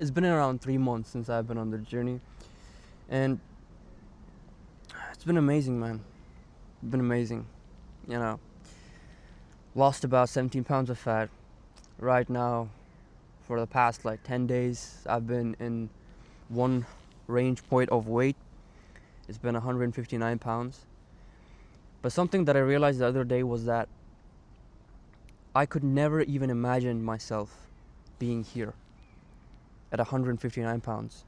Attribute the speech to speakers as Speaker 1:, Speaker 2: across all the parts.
Speaker 1: It's been around 3 months since I've been on the journey, and it's been amazing, man. It's been amazing. You know, lost about 17 pounds of fat. Right now, for the past like 10 days, I've been in one range point of weight. It's been 159 pounds. But something that I realized the other day was that I could never even imagine myself being here at 159 pounds,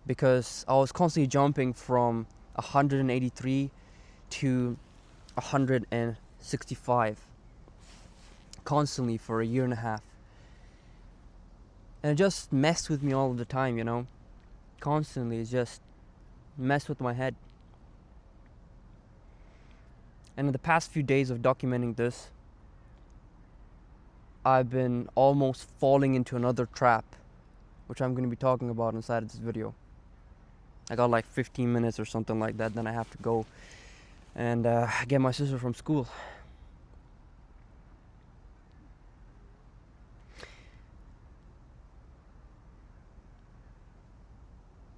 Speaker 1: because I was constantly jumping from 183 to 165 constantly for a year and a half. And it just messed with me all the time, constantly. It just messed with my head. And in the past few days of documenting this, I've been almost falling into another trap, which I'm going to be talking about inside of this video. I got like 15 minutes or something like that, then I have to go and get my sister from school.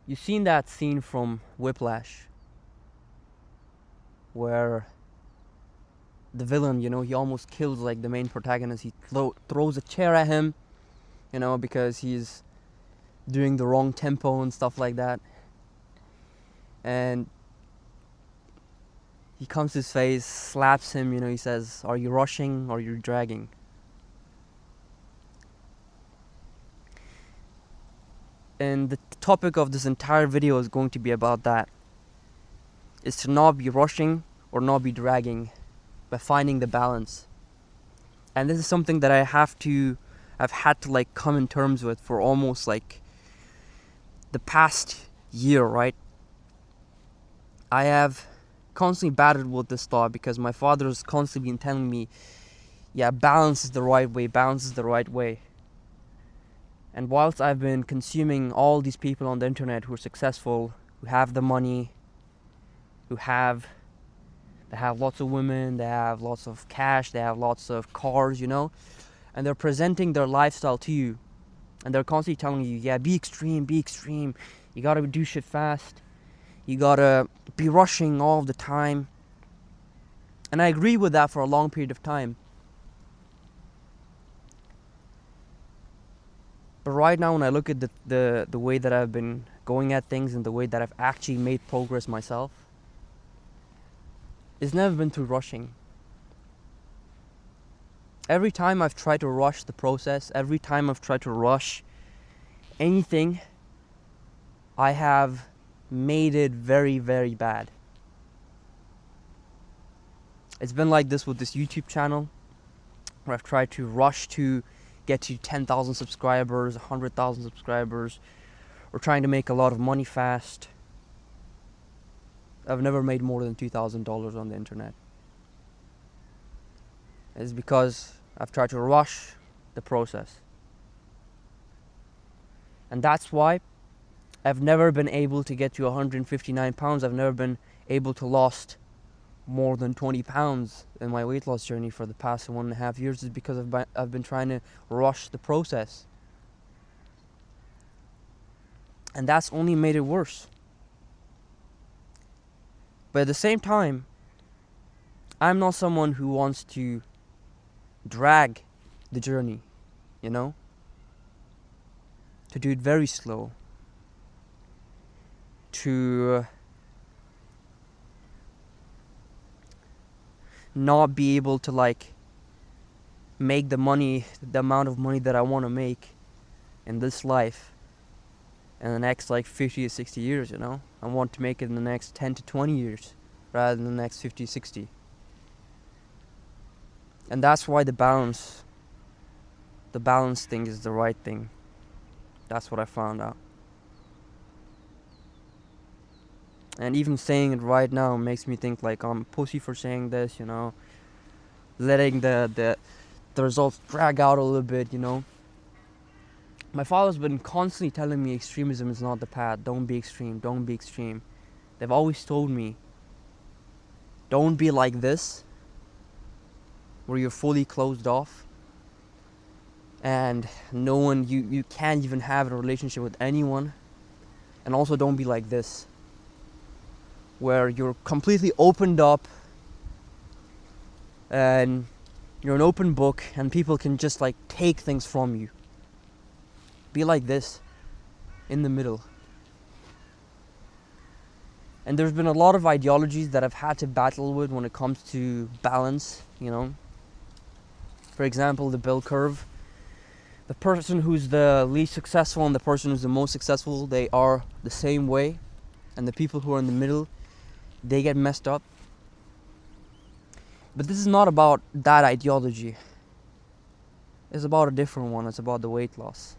Speaker 1: You've seen that scene from Whiplash where the villain, he almost kills like the main protagonist. He throws a chair at him, because he's doing the wrong tempo and stuff like that. And he comes to his face, slaps him, he says, "Are you rushing or are you dragging?" And the topic of this entire video is going to be about that. Is to not be rushing or not be dragging, by finding the balance. And this is something that I've had to like come in terms with for almost like the past year, right? I have constantly battled with this thought because my father's constantly been telling me, yeah, balance is the right way, balance is the right way. And whilst I've been consuming all these people on the internet who are successful, who have the money, they have lots of women, they have lots of cash, they have lots of cars, and they're presenting their lifestyle to you. And they're constantly telling you, yeah, be extreme, you gotta do shit fast, you gotta be rushing all the time. And I agree with that for a long period of time. But right now, when I look at the way that I've been going at things and the way that I've actually made progress myself, it's never been through rushing. Every time I've tried to rush the process, every time I've tried to rush anything, I have made it very, very bad. It's been like this with this YouTube channel, where I've tried to rush to get to 10,000 subscribers, 100,000 subscribers, or trying to make a lot of money fast. I've never made more than $2,000 on the internet. It's because I've tried to rush the process. And that's why I've never been able to get to 159 pounds. I've never been able to lost more than 20 pounds in my weight loss journey for the past 1.5 years, is because I've been trying to rush the process. And that's only made it worse. But at the same time, I'm not someone who wants to drag the journey, to do it very slow, to not be able to like make the amount of money that I want to make in this life in the next like 50 to 60 years. I want to make it in the next 10 to 20 years rather than the next 50, 60. And that's why the balance thing is the right thing. That's what I found out. And even saying it right now makes me think like I'm a pussy for saying this, letting the results drag out a little bit, My father's been constantly telling me extremism is not the path. Don't be extreme, don't be extreme. They've always told me, don't be like this, where you're fully closed off. and no one, you can't even have a relationship with anyone. And also don't be like this, where you're completely opened up and you're an open book and people can just like take things from you. Be like this, in the middle. And there's been a lot of ideologies that I've had to battle with when it comes to balance, For example, the bell curve. The person who's the least successful and the person who's the most successful, they are the same way. And the people who are in the middle, they get messed up. But this is not about that ideology. It's about a different one. It's about the weight loss.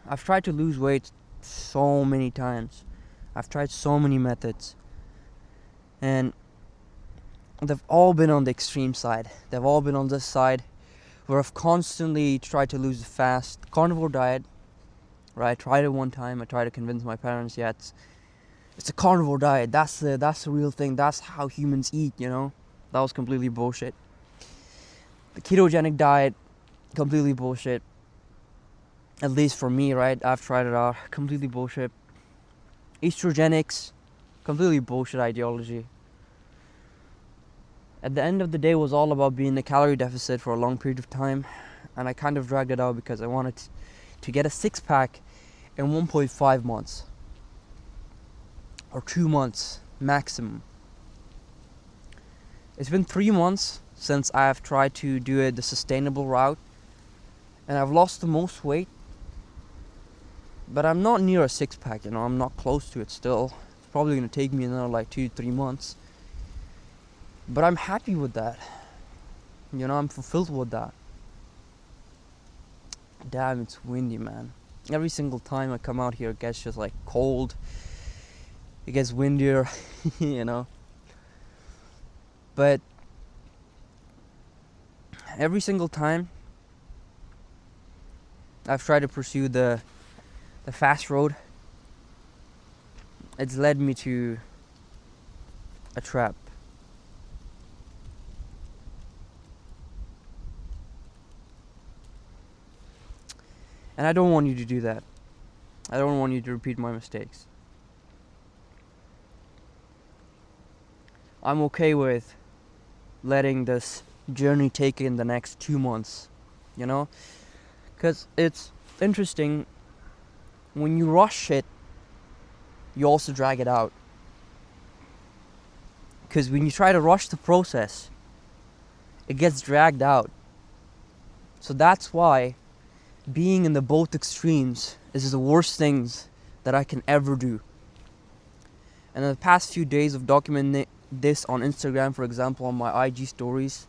Speaker 1: I've tried to lose weight so many times. I've tried so many methods. And they've all been on the extreme side. They've all been on this side where I've constantly tried to lose fast. Carnivore diet, right? I tried it one time. I tried to convince my parents, yeah, it's a carnivore diet. That's the real thing. That's how humans eat, That was completely bullshit. The ketogenic diet, completely bullshit. At least for me, right? I've tried it out. Completely bullshit. Estrogenics, completely bullshit ideology. At the end of the day, it was all about being in a calorie deficit for a long period of time. And I kind of dragged it out because I wanted to get a six-pack in 1.5 months. Or 2 months, maximum. It's been 3 months since I have tried to do it the sustainable route. And I've lost the most weight. But I'm not near a six-pack, I'm not close to it still. It's probably going to take me another 2 to 3 months. But I'm happy with that. I'm fulfilled with that. Damn, it's windy, man. Every single time I come out here, it gets just cold. It gets windier, But every single time I've tried to pursue the fast road, it's led me to a trap. And I don't want you to do that. I don't want you to repeat my mistakes. I'm okay with letting this journey take in the next 2 months, Because it's interesting, when you rush it, you also drag it out. Because when you try to rush the process, it gets dragged out. So that's why being in the both extremes is the worst things that I can ever do. And in the past few days of documenting this on Instagram, for example, on my IG stories,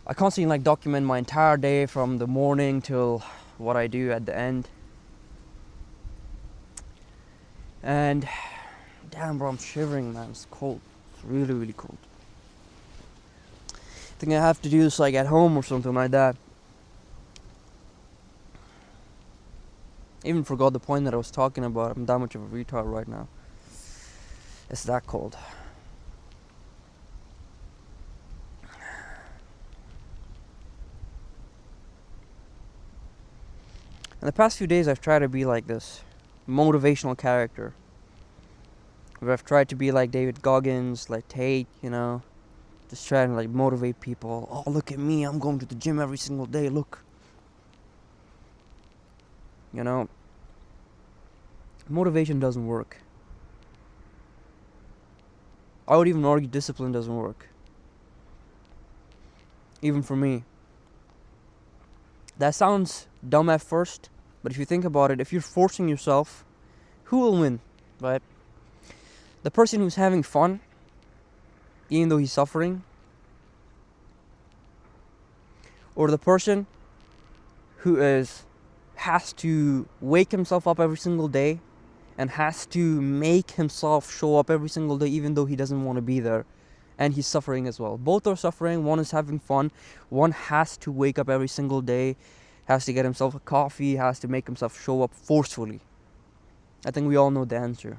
Speaker 1: I constantly document my entire day from the morning till what I do at the end. And damn, bro, I'm shivering, man. It's cold. It's really, really cold. I think I have to do this at home or something like that. I even forgot the point that I was talking about. I'm that much of a retard right now. It's that cold. In the past few days, I've tried to be like this motivational character. Where I've tried to be like David Goggins, like Tate, Just trying to motivate people. Oh, look at me, I'm going to the gym every single day, look. Motivation doesn't work. I would even argue discipline doesn't work. Even for me. That sounds dumb at first, but if you think about it, if you're forcing yourself, who will win, right? The person who's having fun, even though he's suffering, or the person who has to wake himself up every single day and has to make himself show up every single day even though he doesn't want to be there, and he's suffering as well. Both are suffering. One is having fun. One has to wake up every single day, has to get himself a coffee, has to make himself show up forcefully. I think we all know the answer.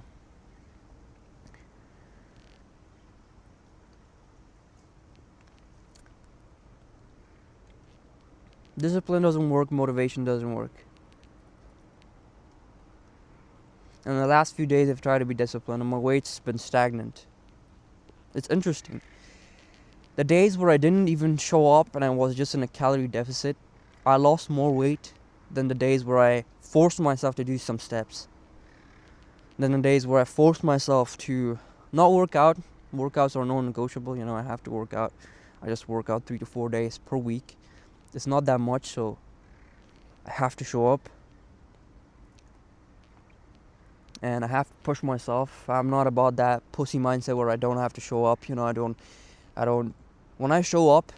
Speaker 1: Discipline doesn't work, motivation doesn't work. And the last few days I've tried to be disciplined and my weight's been stagnant. It's interesting. The days where I didn't even show up and I was just in a calorie deficit, I lost more weight than the days where I forced myself to do some steps. Than the days where I forced myself to not work out. Workouts are non-negotiable, you know, I have to work out. I just work out 3 to 4 days per week. It's not that much, so I have to show up. And I have to push myself. I'm not about that pussy mindset where I don't have to show up, you know, I don't, when I show up,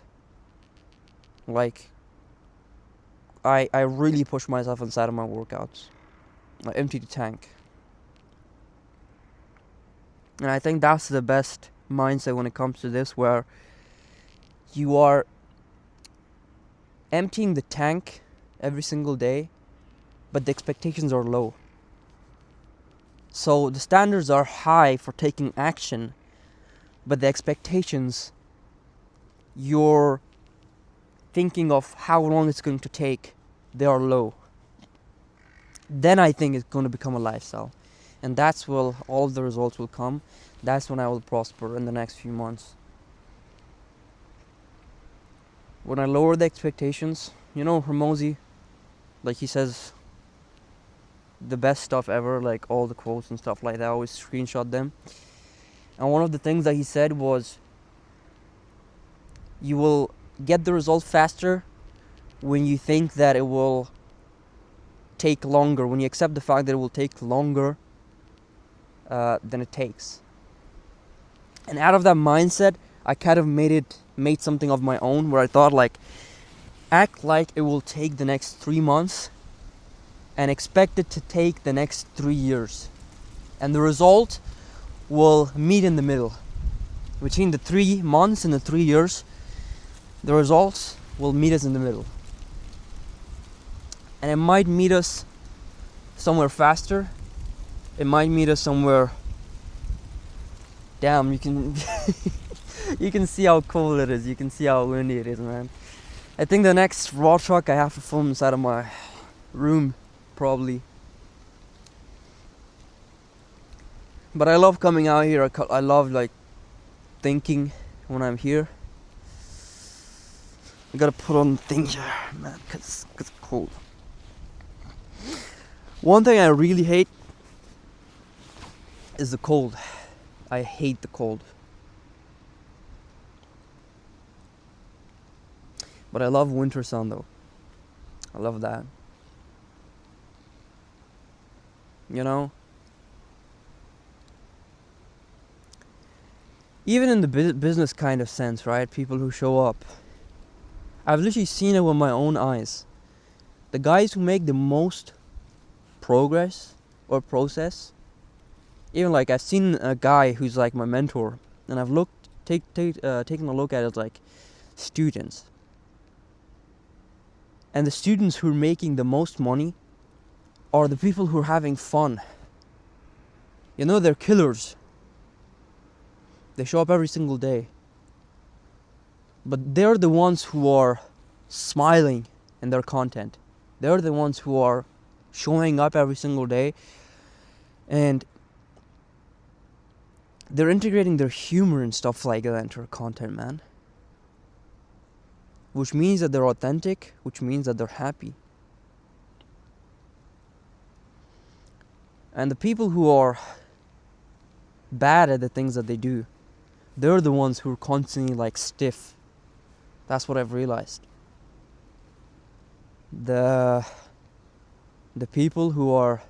Speaker 1: like, I really push myself inside of my workouts. I empty the tank. And I think that's the best mindset when it comes to this, where you are emptying the tank every single day, but the expectations are low. So the standards are high for taking action, but the expectations, you're thinking of how long it's going to take, they are low. Then I think it's going to become a lifestyle. And that's where all of the results will come. That's when I will prosper in the next few months. When I lower the expectations, you know, Hormozi, like he says the best stuff ever, like all the quotes and stuff like that, I always screenshot them. And one of the things that he said was, you will get the result faster when you think that it will take longer, when you accept the fact that it will take longer than it takes. And out of that mindset, I kind of made something of my own, where I thought, like, act like it will take the next 3 months and expect it to take the next 3 years. And the result will meet in the middle. Between the 3 months and the 3 years, the results will meet us in the middle. And it might meet us somewhere faster. It might meet us somewhere. Damn, you can you can see how cold it is. You can see how windy it is, man. I think the next raw truck I have to film inside of my room, probably. But I love coming out here. I love, like, thinking when I'm here. I gotta put on the thing here, man, cause it's cold. One thing I really hate is the cold. I hate the cold. But I love winter sun, though. I love that. You know? Even in the business kind of sense, right? People who show up. I've literally seen it with my own eyes. The guys who make the most progress or process, even, like, I've seen a guy who's like my mentor, and I've taken a look at it, like, students. And the students who are making the most money are the people who are having fun. You know, they're killers. They show up every single day. But they're the ones who are smiling in their content. They're the ones who are showing up every single day. And they're integrating their humor and stuff like that into their content, man. Which means that they're authentic, which means that they're happy. And the people who are bad at the things that they do, they're the ones who are constantly, like, stiff. That's what I've realized. The people who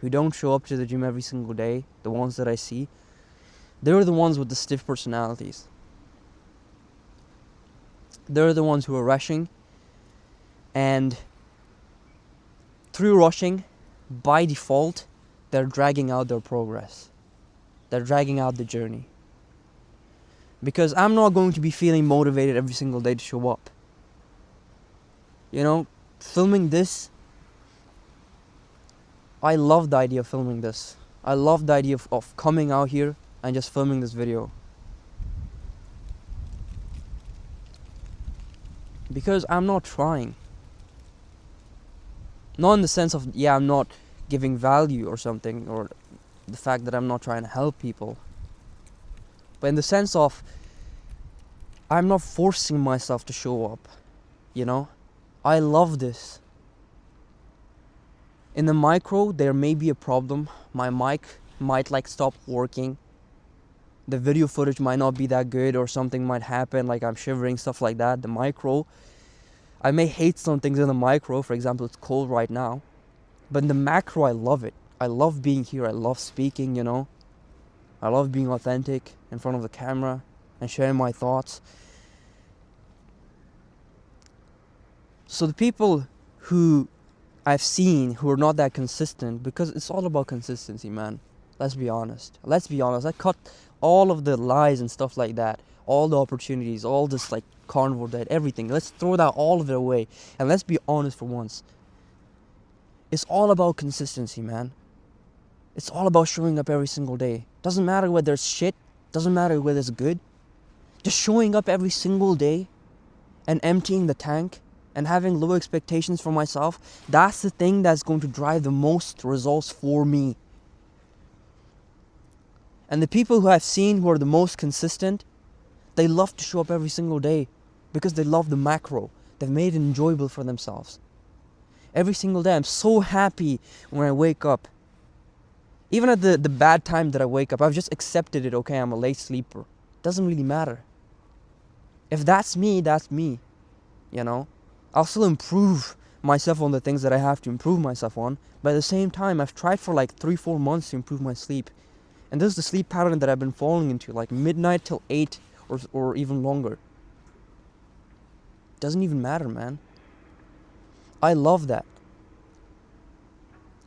Speaker 1: don't show up to the gym every single day, the ones that I see, they're the ones with the stiff personalities. They're the ones who are rushing, and through rushing, by default, they're dragging out their progress. They're dragging out the journey. Because I'm not going to be feeling motivated every single day to show up. You know, filming this, I love the idea of filming this. I love the idea of coming out here and just filming this video. Because I'm not trying. Not in the sense of, yeah, I'm not giving value or something, or the fact that I'm not trying to help people, but in the sense of I'm not forcing myself to show up, you know? I love this. In the micro, there may be a problem. My mic might like stop working. The video footage might not be that good, or something might happen, like I'm shivering, stuff like that. The micro, I may hate some things in the micro. For example, it's cold right now. But in the macro, I love it. I love being here. I love speaking, you know? I love being authentic in front of the camera and sharing my thoughts. So the people who I've seen who are not that consistent, because it's all about consistency, man. Let's be honest. I cut all of the lies and stuff like that, all the opportunities, all this like carnivore diet, everything. Let's throw that all of it away, and let's be honest for once. It's all about consistency, man. It's all about showing up every single day. Doesn't matter whether it's shit, doesn't matter whether it's good. Just showing up every single day and emptying the tank and having low expectations for myself, that's the thing that's going to drive the most results for me. And the people who I've seen who are the most consistent, they love to show up every single day because they love the macro. They've made it enjoyable for themselves. Every single day, I'm so happy when I wake up. Even at the bad time that I wake up, I've just accepted it. Okay, I'm a late sleeper. Doesn't really matter. If that's me, that's me. You know? I'll still improve myself on the things that I have to improve myself on. But at the same time, I've tried for like 3-4 months to improve my sleep. And this is the sleep pattern that I've been falling into, like midnight till 8 or even longer. Doesn't even matter, man. I love that.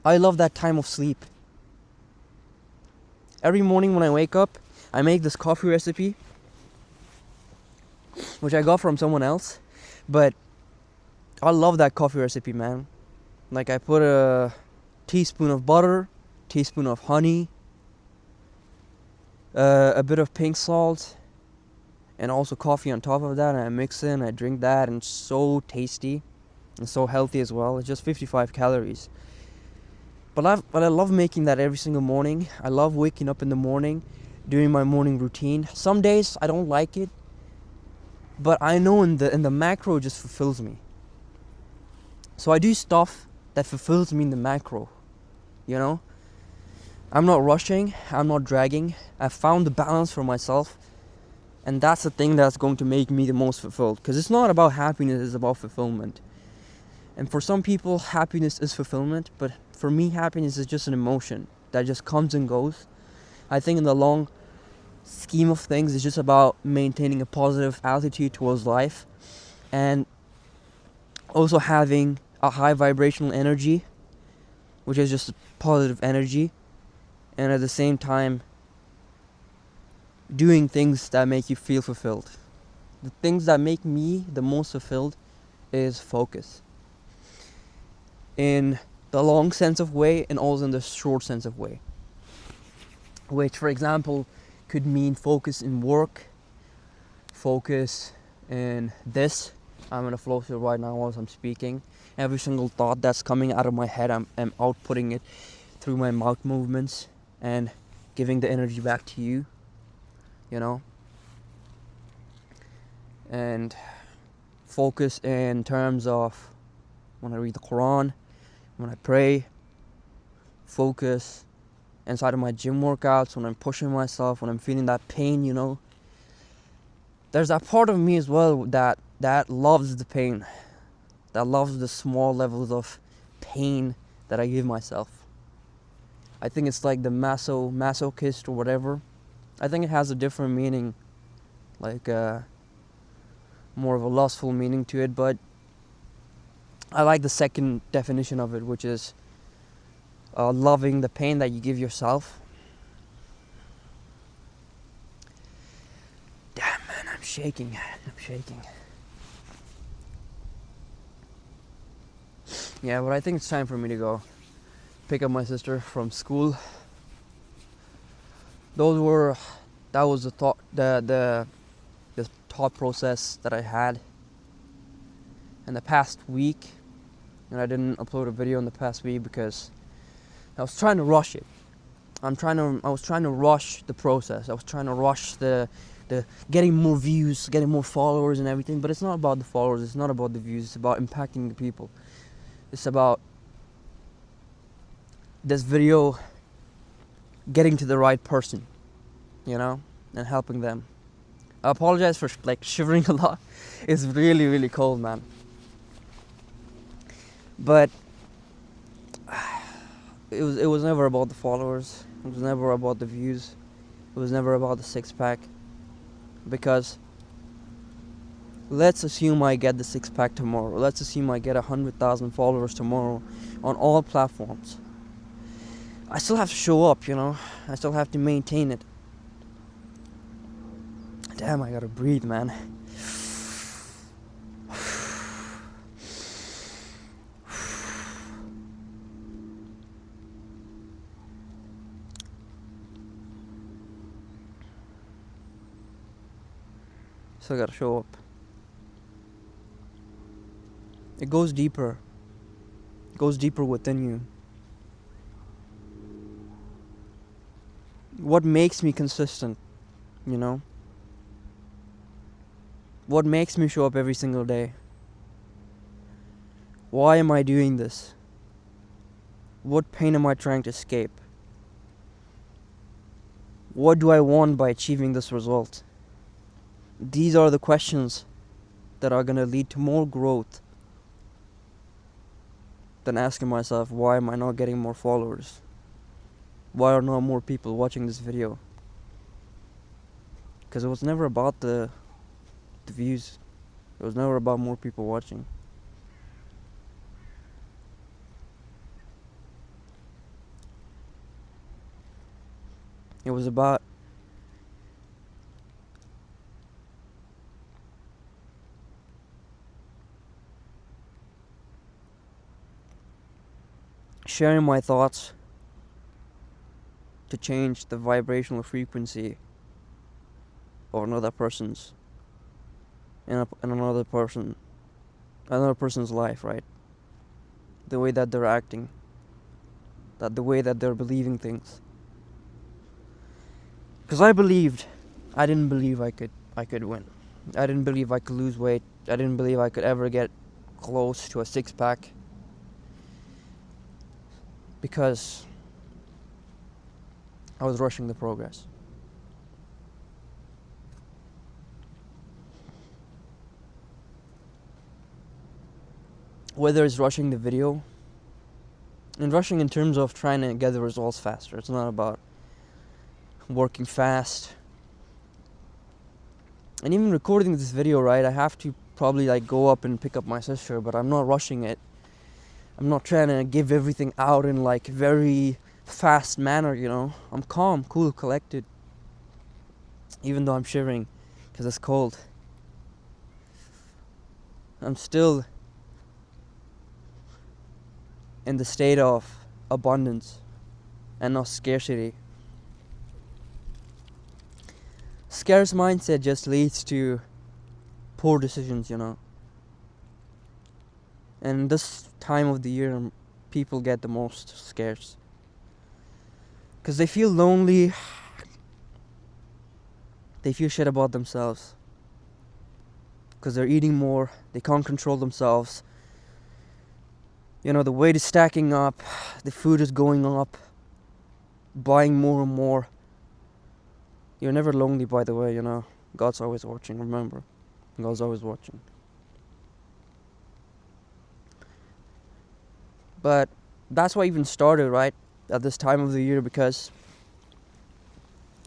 Speaker 1: I love that time of sleep. Every morning when I wake up, I make this coffee recipe, which I got from someone else. But I love that coffee recipe, man. Like, I put a teaspoon of butter, teaspoon of honey, a bit of pink salt, and also coffee on top of that, and I mix it and I drink that, and it's so tasty and so healthy as well. It's just 55 calories. But I love making that every single morning. I love waking up in the morning, doing my morning routine. Some days I don't like it, but I know in the macro it just fulfills me. So I do stuff that fulfills me in the macro, you know? I'm not rushing, I'm not dragging. I've found the balance for myself, and that's the thing that's going to make me the most fulfilled. Because it's not about happiness, it's about fulfillment. And for some people, happiness is fulfillment, but for me, happiness is just an emotion that just comes and goes. I think in the long scheme of things, it's just about maintaining a positive attitude towards life, and also having a high vibrational energy, which is just positive energy, and at the same time doing things that make you feel fulfilled. The things that make me the most fulfilled is focus, in the long sense of way and also in the short sense of way, which for example could mean focus in work, focus in this. I'm gonna flow through right now as I'm speaking. Every single thought that's coming out of my head, I'm outputting it through my mouth movements and giving the energy back to you, you know. And focus in terms of when I read the Quran, when I pray. Focus inside of my gym workouts, when I'm pushing myself, when I'm feeling that pain, you know. There's that part of me as well that loves the pain, that loves the small levels of pain that I give myself. I think it's like the masochist or whatever. I think it has a different meaning, like more of a lustful meaning to it, but I like the second definition of it, which is loving the pain that you give yourself. Damn, man, I'm shaking. Yeah, but I think it's time for me to go pick up my sister from school. That was the thought process that I had in the past week. and I didn't upload a video in the past week because I was trying to rush it. I was trying to rush the process. I was trying to rush the getting more views, getting more followers and everything. But it's not about the followers. It's not about the views. It's about impacting the people. It's about this video getting to the right person, you know, and helping them. I apologize for like shivering a lot. It's really, really cold, man. But it was never about the followers. It was never about the views. It was never about the six-pack. Because let's assume I get the six-pack tomorrow. Let's assume I get 100,000 followers tomorrow on all platforms. I still have to show up, you know. I still have to maintain it. Damn, I gotta breathe, man. Still gotta show up. It goes deeper. It goes deeper within you. What makes me consistent, you know? What makes me show up every single day? Why am I doing this? What pain am I trying to escape? What do I want by achieving this result? These are the questions that are going to lead to more growth than asking myself, why am I not getting more followers? Why are not more people watching this video? Because it was never about the views. It was never about more people watching. It was about sharing my thoughts to change the vibrational frequency of another person's in another person's life, right? The way that they're acting, the way that they're believing things. Because I didn't believe I could win. I didn't believe I could lose weight. I didn't believe I could ever get close to a six-pack. Because I was rushing the progress. Whether it's rushing the video, and rushing in terms of trying to get the results faster. It's not about working fast. And even recording this video, right, I have to probably like go up and pick up my sister, but I'm not rushing it. I'm not trying to give everything out in like very fast manner, you know. I'm calm, cool, collected. Even though I'm shivering because it's cold. I'm still in the state of abundance and not scarcity. Scarce mindset just leads to poor decisions, you know. And this time of the year, people get the most scarce. Because they feel lonely. They feel shit about themselves. Because they're eating more. They can't control themselves. You know, the weight is stacking up. The food is going up. Buying more and more. You're never lonely, by the way, you know. God's always watching, remember. God's always watching. But that's why I even started, right, at this time of the year, because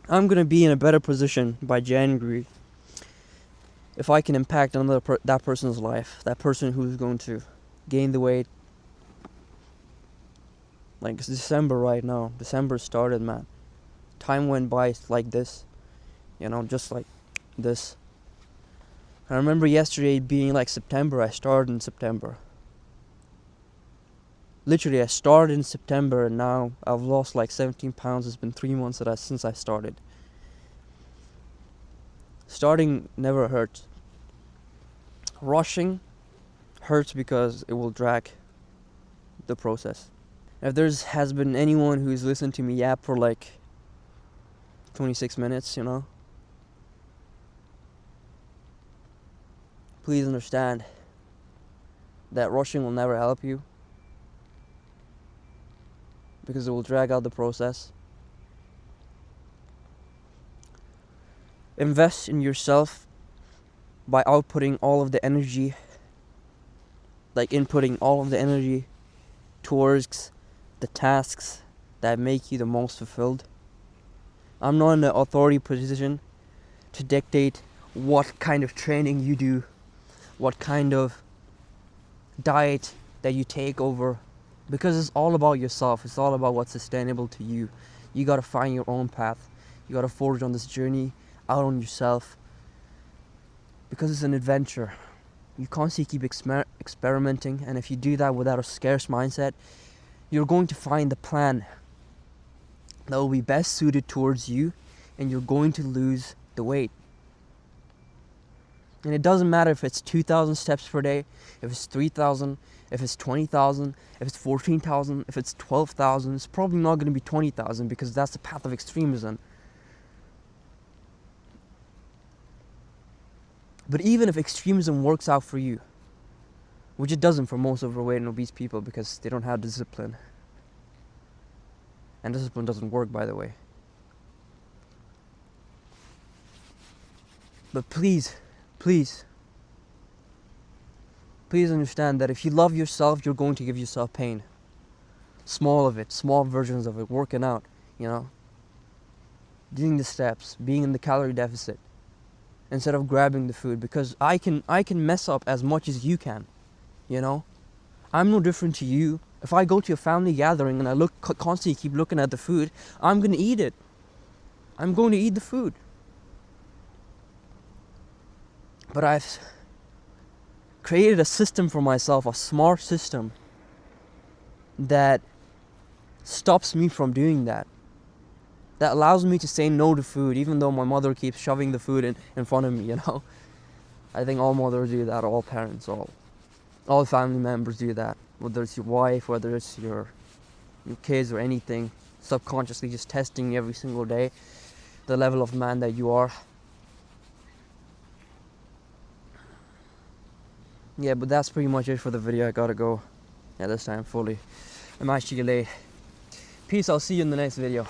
Speaker 1: I'm going to be in a better position by January if I can impact that person's life, that person who's going to gain the weight. Like, it's December right now. December started, man. Time went by like this, you know, just like this. I remember yesterday being like September. I started in September. Literally, I started in September and now I've lost like 17 pounds. It's been 3 months since I started. Starting never hurts. Rushing hurts because it will drag the process. If there's has been anyone who's listened to me yap for like 26 minutes, you know, please understand that rushing will never help you, because it will drag out the process. Invest in yourself by outputting all of the energy, like inputting all of the energy towards the tasks that make you the most fulfilled. I'm not in the authority position to dictate what kind of training you do, what kind of diet that you take over, because it's all about yourself. It's all about what's sustainable to you. You gotta find your own path. You gotta forge on this journey out on yourself, because it's an adventure. You constantly keep experimenting, and if you do that without a scarce mindset, you're going to find the plan that will be best suited towards you, and you're going to lose the weight. And it doesn't matter if it's 2,000 steps per day, if it's 3,000, if it's 20,000, if it's 14,000, if it's 12,000. It's probably not going to be 20,000, because that's the path of extremism. But even if extremism works out for you, which it doesn't for most overweight and obese people, because they don't have discipline. And discipline doesn't work, by the way. But please understand that if you love yourself, you're going to give yourself pain. Small versions of it, working out, you know, doing the steps, being in the calorie deficit, instead of grabbing the food, because I can mess up as much as you can, you know. I'm no different to you. If I go to a family gathering and I constantly keep looking at the food, I'm going to eat it. I'm going to eat the food. But I've created a system for myself, a smart system, that stops me from doing that. That allows me to say no to food, even though my mother keeps shoving the food in front of me, you know. I think all mothers do that, all parents, all family members do that. Whether it's your wife, whether it's your kids or anything, subconsciously just testing every single day the level of man that you are. Yeah, but that's pretty much it for the video. I gotta go. Yeah, this time fully. I'm actually late. Peace, I'll see you in the next video.